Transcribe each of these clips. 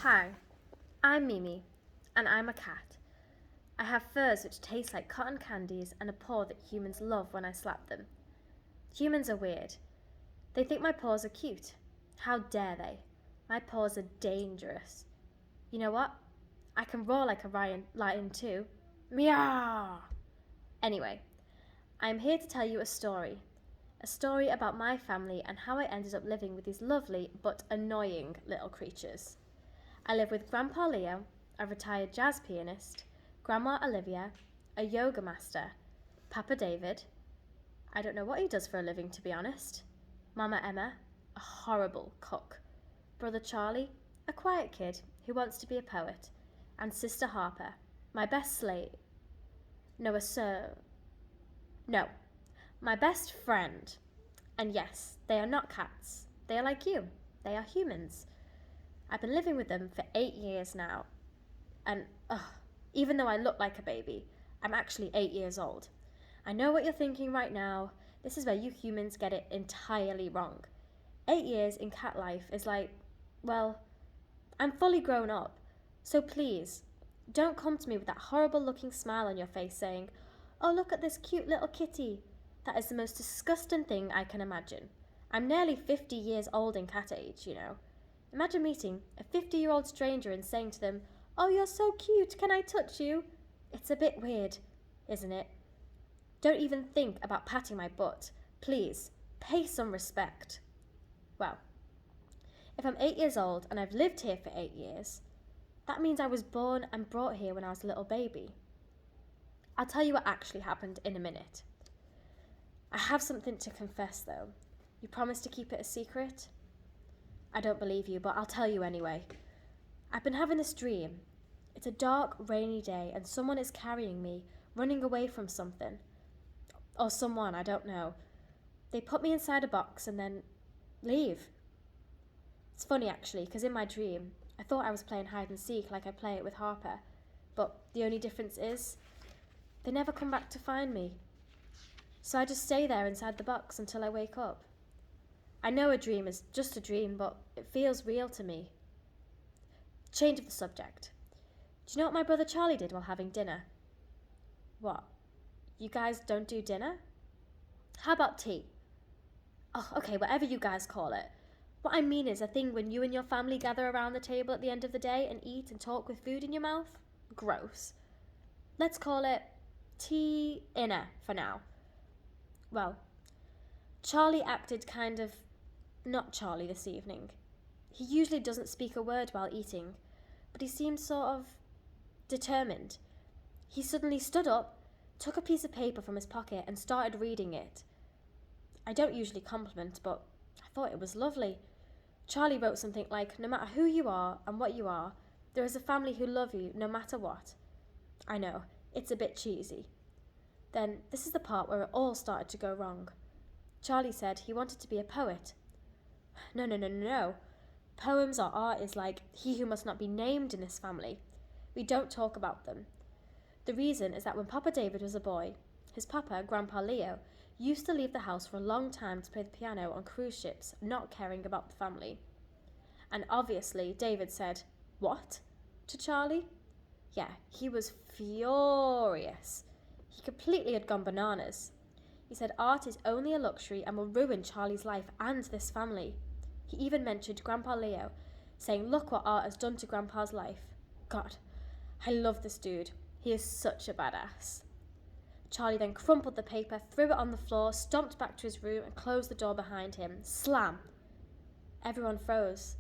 Hi, I'm Mimi, and I'm a cat. I have furs which taste like cotton candies and a paw that humans love when I slap them. Humans are weird. They think my paws are cute. How dare they? My paws are dangerous. You know what? I can roar like a lion too. Meow! Anyway, I'm here to tell you a story. A story about my family and how I ended up living with these lovely but annoying little creatures. I live with Grandpa Leo, a retired jazz pianist, Grandma Olivia, a yoga master, Papa David, I don't know what he does for a living to be honest, Mama Emma, a horrible cook, Brother Charlie, a quiet kid who wants to be a poet, and Sister Harper, my best slave. No, a sir. No, my best friend. And yes, they are not cats. They are like you. They are humans. I've been living with them for 8 years now. And even though I look like a baby, I'm actually 8 years old. I know what you're thinking right now. This is where you humans get it entirely wrong. 8 years in cat life is like, well, I'm fully grown up. So please, don't come to me with that horrible looking smile on your face saying, oh, look at this cute little kitty. That is the most disgusting thing I can imagine. I'm nearly 50 years old in cat age, you know. Imagine meeting a 50-year-old stranger and saying to them, oh, you're so cute, can I touch you? It's a bit weird, isn't it? Don't even think about patting my butt. Please, pay some respect. Well, if I'm 8 years old and I've lived here for 8 years, that means I was born and brought here when I was a little baby. I'll tell you what actually happened in a minute. I have something to confess though. You promise to keep it a secret? I don't believe you, but I'll tell you anyway. I've been having this dream. It's a dark, rainy day and someone is carrying me, running away from something. Or someone, I don't know. They put me inside a box and then leave. It's funny actually, because in my dream, I thought I was playing hide and seek like I play it with Harper. But the only difference is, they never come back to find me. So I just stay there inside the box until I wake up. I know a dream is just a dream, but it feels real to me. Change of the subject. Do you know what my brother Charlie did while having dinner? What? You guys don't do dinner? How about tea? Oh, okay, whatever you guys call it. What I mean is a thing when you and your family gather around the table at the end of the day and eat and talk with food in your mouth. Gross. Let's call it tea inner for now. Well, Charlie acted kind of not Charlie this evening. He usually doesn't speak a word while eating, but he seemed sort of determined. He suddenly stood up, took a piece of paper from his pocket and started reading it. I don't usually compliment, but I thought it was lovely. Charlie wrote something like, no matter who you are and what you are, there is a family who love you no matter what. I know, it's a bit cheesy. Then this is the part where it all started to go wrong. Charlie said he wanted to be a poet. No, no, no, no, no. Poems or art is like he who must not be named in this family. We don't talk about them. The reason is that when Papa David was a boy, his papa, Grandpa Leo, used to leave the house for a long time to play the piano on cruise ships, not caring about the family. And obviously, David said, what? To Charlie? Yeah, he was furious. He completely had gone bananas. He said art is only a luxury and will ruin Charlie's life and this family. He even mentioned Grandpa Leo, saying, look what art has done to Grandpa's life. God, I love this dude. He is such a badass. Charlie then crumpled the paper, threw it on the floor, stomped back to his room and closed the door behind him. Slam! Everyone froze.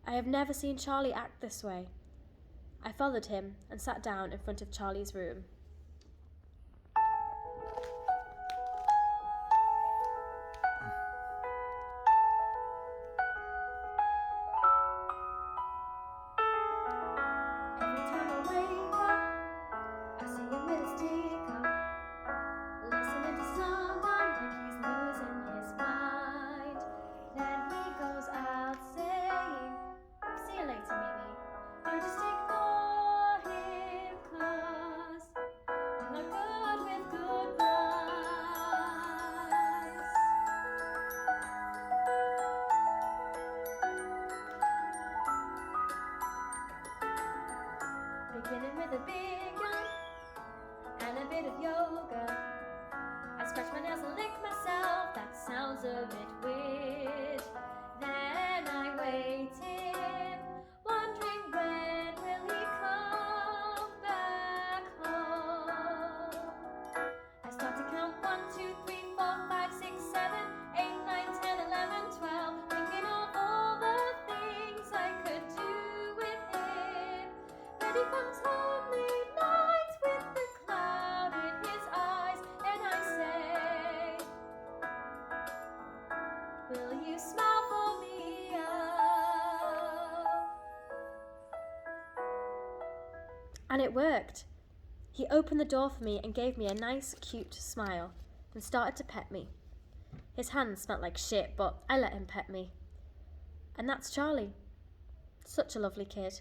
I have never seen Charlie act this way. I followed him and sat down in front of Charlie's room. Every time I wake up, I see him with his teacup, listening to someone like he's losing his mind. Then he goes out saying, see you later, Mimi. I just ignore him 'cause Chilling with a big gun and a bit of yoga. I scratch my nails and lick myself, that sounds a bit weird. Then I waited, wondering when will he come back home. I start to count 1, 2, 3, 4, 5, 6, 7, 8, 9, 10, 11, 12, thinking of all the things I could do with him. But he comes home late nights with the cloud in his eyes, and I say, will you smile for me? Oh. And it worked. He opened the door for me and gave me a nice, cute smile and started to pet me. His hands smelt like shit, but I let him pet me. And that's Charlie. Such a lovely kid.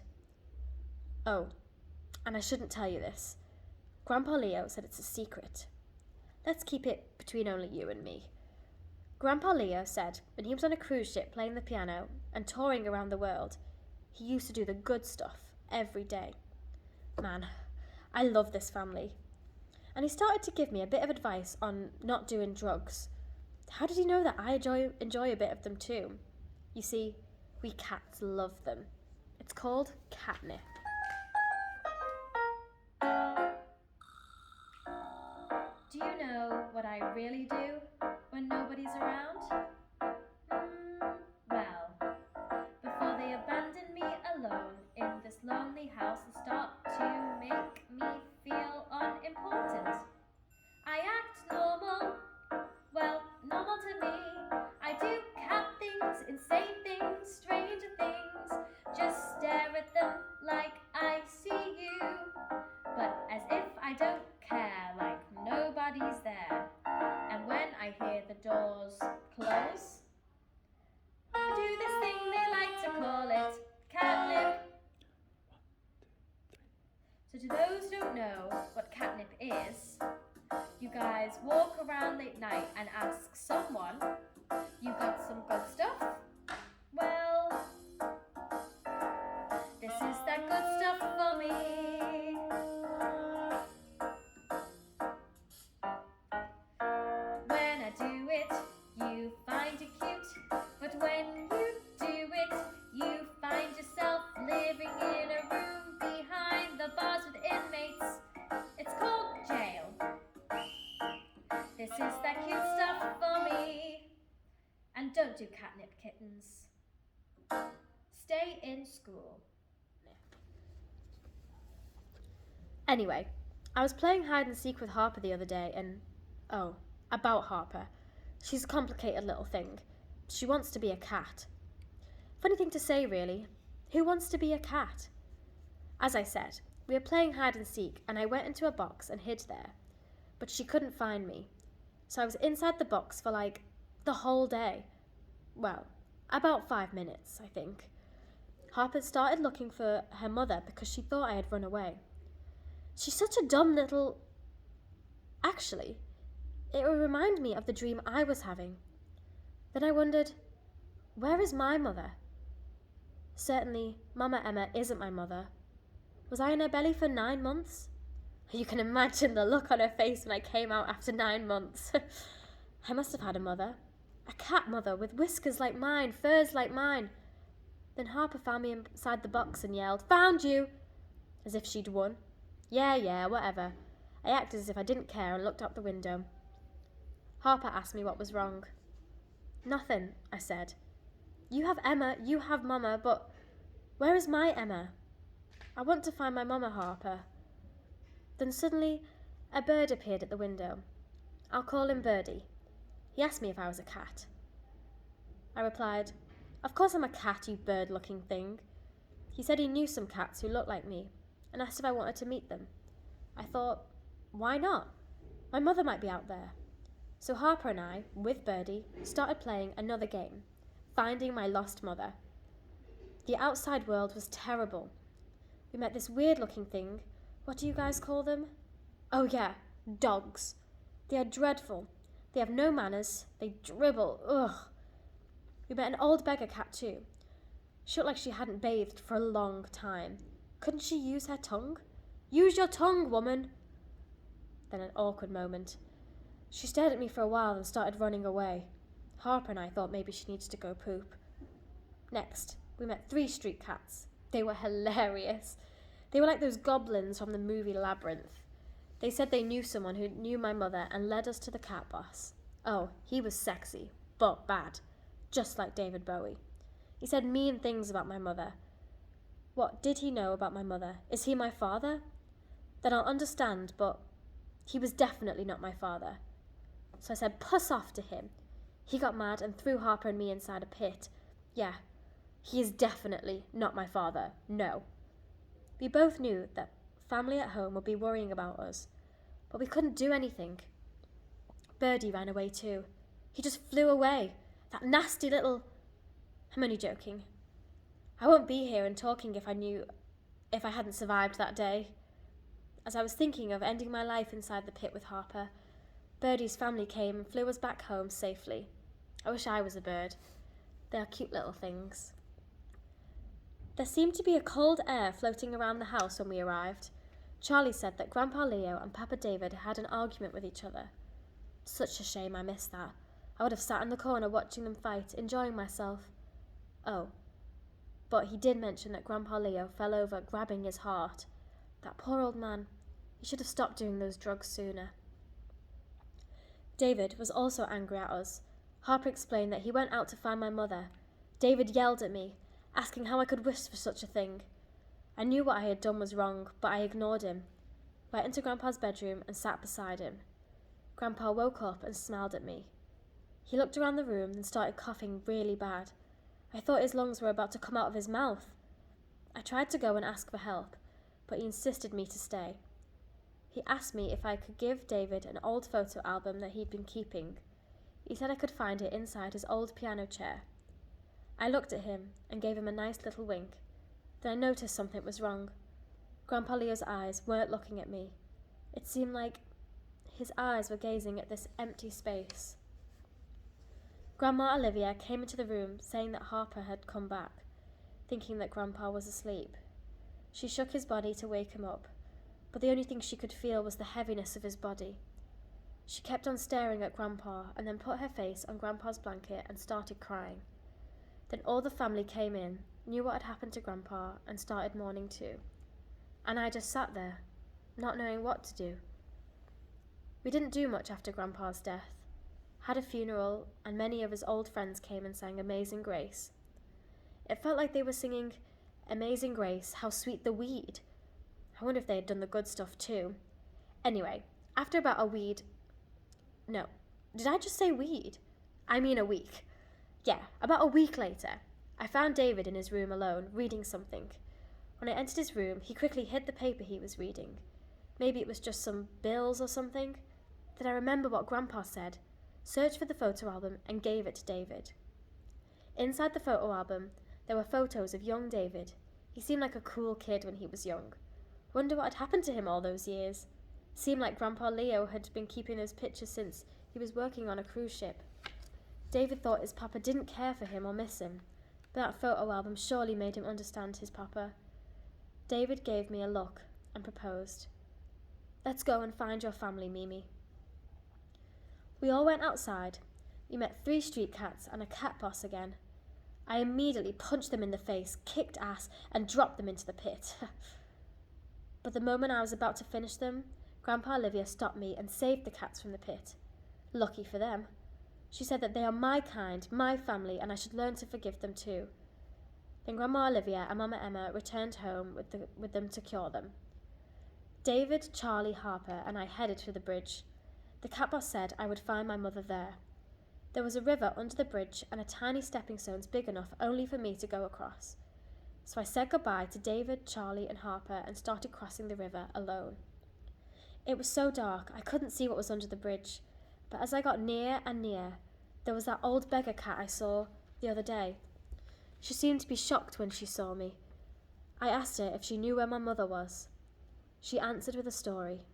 Oh, and I shouldn't tell you this. Grandpa Leo said it's a secret. Let's keep it between only you and me. Grandpa Leo said when he was on a cruise ship playing the piano and touring around the world, he used to do the good stuff every day. Man, I love this family. And he started to give me a bit of advice on not doing drugs. How did he know that I enjoy a bit of them too? You see, we cats love them. It's called catnip. Do you know what I really do when nobody's around? Well, before they abandon me alone in this lonely house and start to make me feel unimportant, I act normal. Well, normal to me. I do cat things, insane things, stranger things. Just stare at them like I see you, but as if I don't care, like nobody's there. And when I hear the doors close, I do this thing they like to call it catnip. So to those who don't know what catnip is, you guys walk around late night and ask someone, you got some good stuff? Well, this is that good stuff for me. When I do it, you find it cute, but when you do it, you find yourself living in a room behind the bars with inmates. It's called jail. This is that cute stuff for me. And don't do catnip, kittens. Stay in school. Anyway, I was playing hide and seek with Harper the other day and, about Harper. She's a complicated little thing. She wants to be a cat. Funny thing to say, really. Who wants to be a cat? As I said, we were playing hide and seek and I went into a box and hid there. But she couldn't find me. So I was inside the box for the whole day. Well, about 5 minutes, I think. Harper started looking for her mother because she thought I had run away. She's such a dumb little... Actually, it would remind me of the dream I was having. Then I wondered, where is my mother? Certainly, Mama Emma isn't my mother. Was I in her belly for 9 months? You can imagine the look on her face when I came out after 9 months. I must have had a mother. A cat mother with whiskers like mine, furs like mine. Then Harper found me inside the box and yelled, "Found you!" As if she'd won. Yeah, whatever. I acted as if I didn't care and looked out the window. Harper asked me what was wrong. Nothing, I said. You have Emma, you have Mama, but where is my Emma? I want to find my Mama, Harper. Then suddenly, a bird appeared at the window. I'll call him Birdie. He asked me if I was a cat. I replied, "Of course I'm a cat, you bird-looking thing." He said he knew some cats who looked like me and asked if I wanted to meet them. I thought, why not? My mother might be out there. So Harper and I, with Birdie, started playing another game, finding my lost mother. The outside world was terrible. We met this weird-looking thing. What do you guys call them? Oh yeah, dogs. They are dreadful. They have no manners. They dribble. Ugh. We met an old beggar cat too. She looked like she hadn't bathed for a long time. Couldn't she use her tongue? Use your tongue, woman! Then an awkward moment. She stared at me for a while and started running away. Harper and I thought maybe she needed to go poop. Next, we met 3 street cats. They were hilarious. They were like those goblins from the movie Labyrinth. They said they knew someone who knew my mother and led us to the cat boss. Oh, he was sexy, but bad. Just like David Bowie. He said mean things about my mother. What did he know about my mother? Is he my father? Then I'll understand, but he was definitely not my father. So I said, puss off to him. He got mad and threw Harper and me inside a pit. Yeah, he is definitely not my father. No. We both knew that family at home would be worrying about us, but we couldn't do anything. Birdie ran away too. He just flew away. That nasty little... I'm only joking. I won't be here and talking if I hadn't survived that day. As I was thinking of ending my life inside the pit with Harper, Birdie's family came and flew us back home safely. I wish I was a bird. They are cute little things. There seemed to be a cold air floating around the house when we arrived. Charlie said that Grandpa Leo and Papa David had an argument with each other. Such a shame I missed that. I would have sat in the corner watching them fight, enjoying myself. Oh, but he did mention that Grandpa Leo fell over, grabbing his heart. That poor old man. He should have stopped doing those drugs sooner. David was also angry at us. Harper explained that he went out to find my mother. David yelled at me, asking how I could wish for such a thing. I knew what I had done was wrong, but I ignored him. Went into Grandpa's bedroom and sat beside him. Grandpa woke up and smiled at me. He looked around the room and started coughing really bad. I thought his lungs were about to come out of his mouth. I tried to go and ask for help, but he insisted me to stay. He asked me if I could give David an old photo album that he'd been keeping. He said I could find it inside his old piano chair. I looked at him and gave him a nice little wink. Then I noticed something was wrong. Grandpa Leo's eyes weren't looking at me. It seemed like his eyes were gazing at this empty space. Grandma Olivia came into the room saying that Harper had come back, thinking that Grandpa was asleep. She shook his body to wake him up, but the only thing she could feel was the heaviness of his body. She kept on staring at Grandpa and then put her face on Grandpa's blanket and started crying. Then all the family came in, knew what had happened to Grandpa, and started mourning too. And I just sat there, not knowing what to do. We didn't do much after Grandpa's death. Had a funeral, and many of his old friends came and sang Amazing Grace. It felt like they were singing Amazing Grace, how sweet the weed. I wonder if they had done the good stuff too. Anyway, after about a weed... No, did I just say weed? I mean a week. Yeah, about a week later, I found David in his room alone, reading something. When I entered his room, he quickly hid the paper he was reading. Maybe it was just some bills or something. Then I remember what Grandpa said, searched for the photo album and gave it to David. Inside the photo album, there were photos of young David. He seemed like a cool kid when he was young. Wonder what had happened to him all those years. Seemed like Grandpa Leo had been keeping those pictures since he was working on a cruise ship. David thought his papa didn't care for him or miss him, but that photo album surely made him understand his papa. David gave me a look and proposed. Let's go and find your family, Mimi. We all went outside. We met 3 street cats and a cat boss again. I immediately punched them in the face, kicked ass, and dropped them into the pit. But the moment I was about to finish them, Grandpa Olivia stopped me and saved the cats from the pit. Lucky for them. She said that they are my kind, my family, and I should learn to forgive them too. Then Grandma Olivia and Mama Emma returned home with them to cure them. David, Charlie, Harper, and I headed for the bridge. The cat boss said I would find my mother there. There was a river under the bridge and a tiny stepping stones big enough only for me to go across. So I said goodbye to David, Charlie, and Harper and started crossing the river alone. It was so dark I couldn't see what was under the bridge, but as I got near and near, there was that old beggar cat I saw the other day. She seemed to be shocked when she saw me. I asked her if she knew where my mother was. She answered with a story.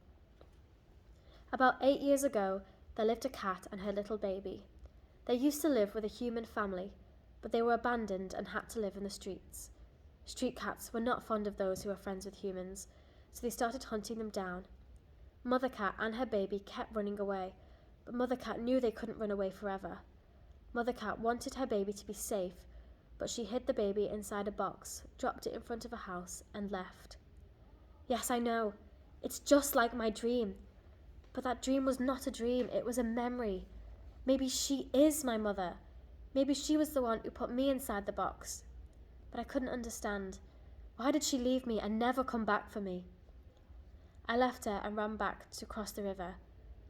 About 8 years ago, there lived a cat and her little baby. They used to live with a human family, but they were abandoned and had to live in the streets. Street cats were not fond of those who were friends with humans, so they started hunting them down. Mother cat and her baby kept running away, but Mother cat knew they couldn't run away forever. Mother cat wanted her baby to be safe, but she hid the baby inside a box, dropped it in front of a house, and left. Yes, I know. It's just like my dream. But that dream was not a dream, it was a memory. Maybe she is my mother. Maybe she was the one who put me inside the box. But I couldn't understand. Why did she leave me and never come back for me? I left her and ran back to cross the river.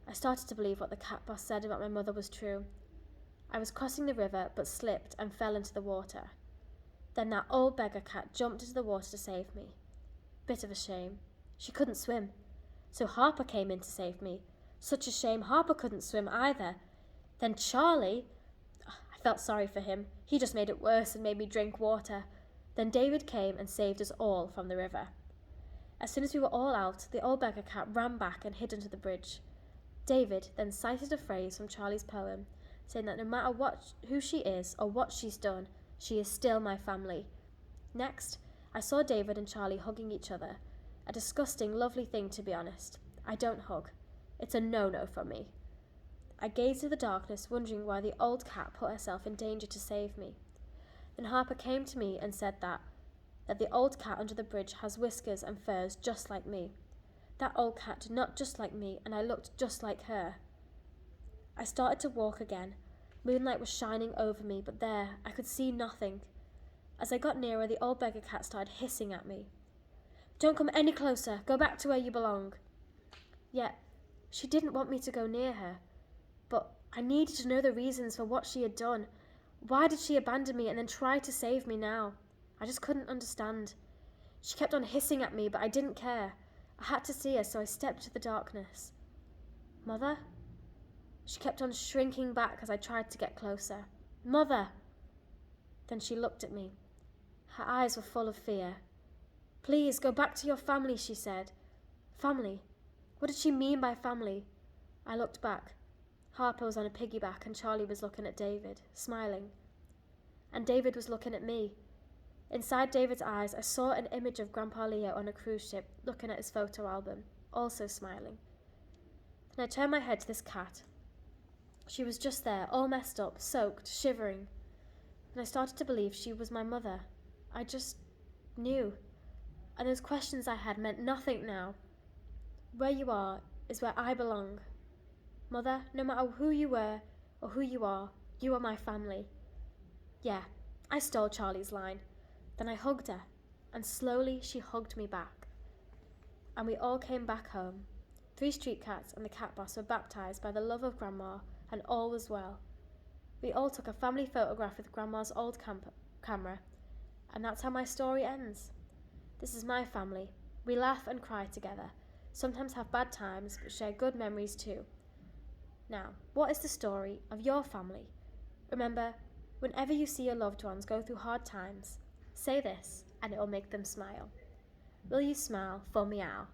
I started to believe what the cat boss said about my mother was true. I was crossing the river but slipped and fell into the water. Then that old beggar cat jumped into the water to save me. Bit of a shame. She couldn't swim. So Harper came in to save me. Such a shame Harper couldn't swim either. Then Charlie, I felt sorry for him. He just made it worse and made me drink water. Then David came and saved us all from the river. As soon as we were all out, the old beggar cat ran back and hid under the bridge. David then cited a phrase from Charlie's poem, saying that no matter who she is or what she's done, she is still my family. Next, I saw David and Charlie hugging each other. A disgusting, lovely thing, to be honest. I don't hug. It's a no-no from me. I gazed at the darkness, wondering why the old cat put herself in danger to save me. Then Harper came to me and said that the old cat under the bridge has whiskers and furs just like me. That old cat did not just like me, and I looked just like her. I started to walk again. Moonlight was shining over me, but there, I could see nothing. As I got nearer, the old beggar cat started hissing at me. Don't come any closer. Go back to where you belong. Yet, she didn't want me to go near her. But I needed to know the reasons for what she had done. Why did she abandon me and then try to save me now? I just couldn't understand. She kept on hissing at me, but I didn't care. I had to see her, so I stepped into the darkness. Mother? She kept on shrinking back as I tried to get closer. Mother! Then she looked at me. Her eyes were full of fear. Please, go back to your family, she said. Family? What did she mean by family? I looked back. Harper was on a piggyback and Charlie was looking at David, smiling. And David was looking at me. Inside David's eyes, I saw an image of Grandpa Leo on a cruise ship, looking at his photo album, also smiling. Then I turned my head to this cat. She was just there, all messed up, soaked, shivering. And I started to believe she was my mother. I just knew. And those questions I had meant nothing now. Where you are is where I belong. Mother, no matter who you were or who you are my family. Yeah, I stole Charlie's line. Then I hugged her, and slowly she hugged me back. And we all came back home. 3 street cats and the cat boss were baptized by the love of Grandma, and all was well. We all took a family photograph with Grandma's old camera, and that's how my story ends. This is my family. We laugh and cry together, sometimes have bad times, but share good memories too. Now, what is the story of your family? Remember, whenever you see your loved ones go through hard times, say this, and it will make them smile. Will you smile for meow?